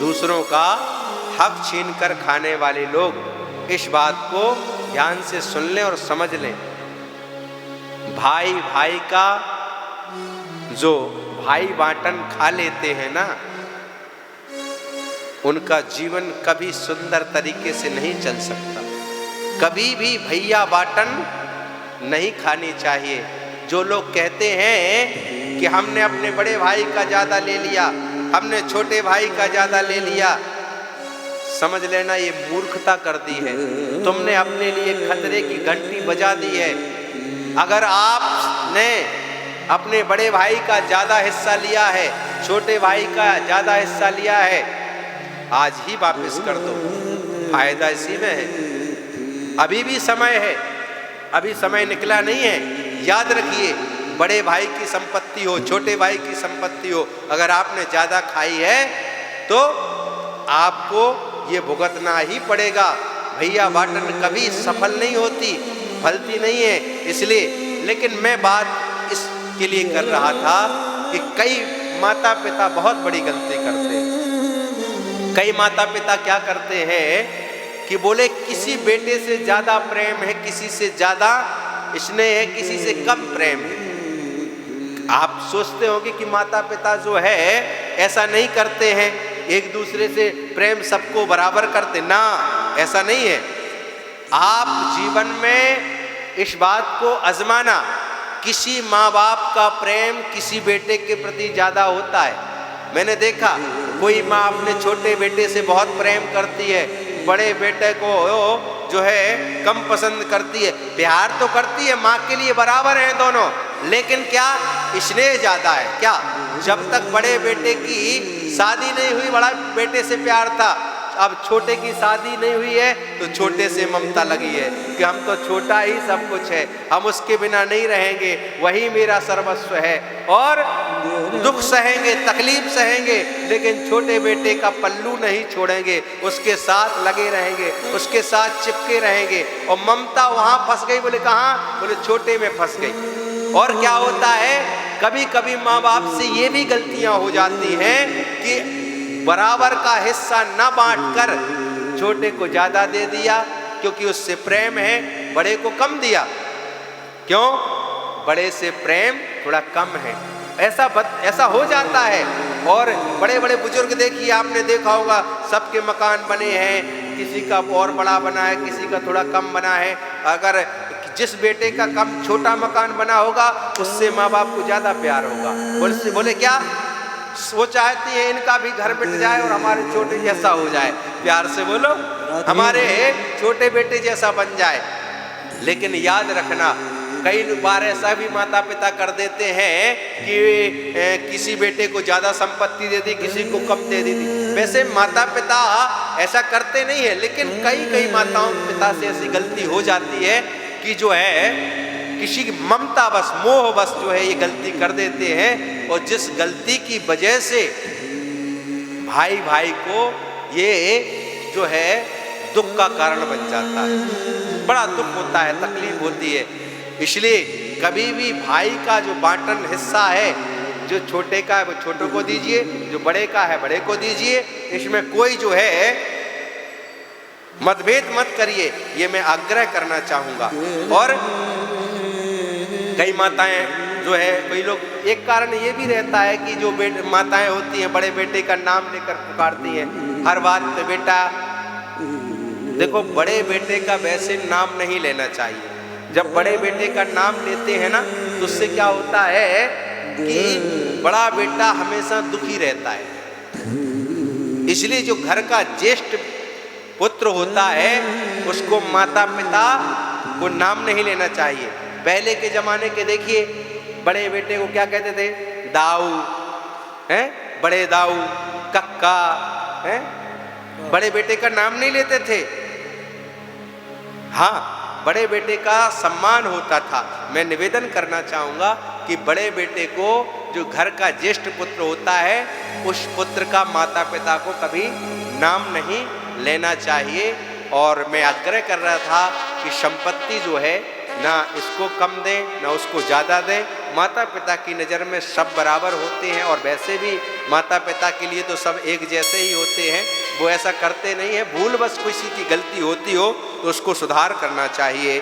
दूसरों का हक छीन कर खाने वाले लोग इस बात को ध्यान से सुन लें और समझ लें। भाई भाई का जो भाई बांटन खा लेते हैं ना, उनका जीवन कभी सुंदर तरीके से नहीं चल सकता। कभी भी भैया बाटन नहीं खानी चाहिए। जो लोग कहते हैं कि हमने अपने बड़े भाई का ज्यादा ले लिया, हमने छोटे भाई का ज्यादा ले लिया, समझ लेना ये मूर्खता कर दी है। तुमने अपने लिए खतरे की घंटी बजा दी है। अगर आपने अपने बड़े भाई का ज्यादा हिस्सा लिया है, छोटे भाई का ज्यादा हिस्सा लिया है, आज ही वापस कर दो, फायदा इसी में है। अभी भी समय है, अभी समय निकला नहीं है। याद रखिए, बड़े भाई की संपत्ति हो, छोटे भाई की संपत्ति हो, अगर आपने ज्यादा खाई है तो आपको ये भुगतना ही पड़ेगा। भैया बाटन कभी सफल नहीं होती, फलती नहीं है। इसलिए, लेकिन मैं बात इसके लिए कर रहा था कि कई माता पिता बहुत बड़ी गलती करते हैं। कई माता पिता क्या करते हैं कि बोले किसी बेटे से ज्यादा प्रेम है, किसी से ज्यादा स्नेह है, किसी से कम प्रेम है। आप सोचते होंगे कि माता पिता जो है ऐसा नहीं करते हैं, एक दूसरे से प्रेम सबको बराबर करते ना, ऐसा नहीं है। आप जीवन में इस बात को आजमाना, किसी माँ बाप का प्रेम किसी बेटे के प्रति ज्यादा होता है। मैंने देखा कोई माँ अपने छोटे बेटे से बहुत प्रेम करती है, बड़े बेटे को जो है कम पसंद करती है। प्यार तो करती है, माँ के लिए बराबर हैं दोनों, लेकिन क्या स्नेह ज्यादा है। क्या जब तक बड़े बेटे की शादी नहीं हुई बड़ा बेटे से प्यार था, अब छोटे की शादी नहीं हुई है तो छोटे से ममता लगी है कि हम तो छोटा ही सब कुछ है, हम उसके बिना नहीं रहेंगे, वही मेरा सर्वस्व है। और दुख सहेंगे, तकलीफ सहेंगे, लेकिन छोटे बेटे का पल्लू नहीं छोड़ेंगे, उसके साथ लगे रहेंगे, उसके साथ चिपके रहेंगे। और ममता वहां फंस गई, बोले कहाँ, बोले छोटे में फंस गई। और क्या होता है, कभी कभी माँ बाप से ये भी गलतियां हो जाती हैं कि बराबर का हिस्सा न बांटकर छोटे को ज्यादा दे दिया, क्योंकि उससे प्रेम है, बड़े को कम दिया। क्यों? बड़े से प्रेम थोड़ा कम है, ऐसा हो जाता है। और बड़े बड़े बुजुर्ग देखिए, आपने देखा होगा, सबके मकान बने हैं, किसी का और बड़ा बना है, किसी का थोड़ा कम बना है। अगर जिस बेटे का कम छोटा मकान बना होगा, उससे माँ बाप को ज्यादा प्यार होगा। बोले क्या, वो चाहती है इनका भी घर मिट जाए और हमारे छोटे जैसा हो जाए। प्यार से बोलो, हमारे छोटे बेटे जैसा बन जाए। लेकिन याद रखना, कई बार ऐसा भी माता पिता कर देते हैं कि किसी बेटे को ज्यादा संपत्ति दे दी, किसी को कम दे दी। वैसे माता पिता ऐसा करते नहीं है, लेकिन कई माताओं पिता से ऐसी गलती हो जाती है कि जो है किसी की ममता बस, मोह बस जो है ये गलती कर देते हैं। और जिस गलती की वजह से भाई भाई को ये जो है दुख का कारण बन जाता है, बड़ा दुख होता है, तकलीफ होती है। इसलिए कभी भी भाई का जो बांटन हिस्सा है, जो छोटे का है वो छोटे को दीजिए, जो बड़े का है बड़े को दीजिए। इसमें कोई जो है मतभेद मत करिए, ये मैं आग्रह करना चाहूँगा। और कई माताएं जो है, कई लोग, एक कारण ये भी रहता है कि जो माताएं होती हैं बड़े बेटे का नाम लेकर पुकारती हैं हर बात पे। बेटा देखो, बड़े बेटे का वैसे नाम नहीं लेना चाहिए। जब बड़े बेटे का नाम लेते हैं ना, तो उससे क्या होता है कि बड़ा बेटा हमेशा दुखी रहता है। इसलिए जो घर का ज्येष्ठ पुत्र होता है, उसको माता पिता को नाम नहीं लेना चाहिए। पहले के जमाने के देखिए, बड़े बेटे को क्या कहते थे, दाऊ हैं, बड़े दाऊ, कक्का हैं, बड़े बेटे का नाम नहीं लेते थे। हाँ, बड़े बेटे का सम्मान होता था। मैं निवेदन करना चाहूँगा कि बड़े बेटे को, जो घर का ज्येष्ठ पुत्र होता है, उस पुत्र का माता पिता को कभी नाम नहीं लेना चाहिए। और मैं आग्रह कर रहा था कि संपत्ति जो है ना इसको कम दें ना उसको ज़्यादा दें। माता पिता की नज़र में सब बराबर होते हैं, और वैसे भी माता पिता के लिए तो सब एक जैसे ही होते हैं, वो ऐसा करते नहीं हैं। भूल बस किसी की गलती होती हो तो उसको सुधार करना चाहिए।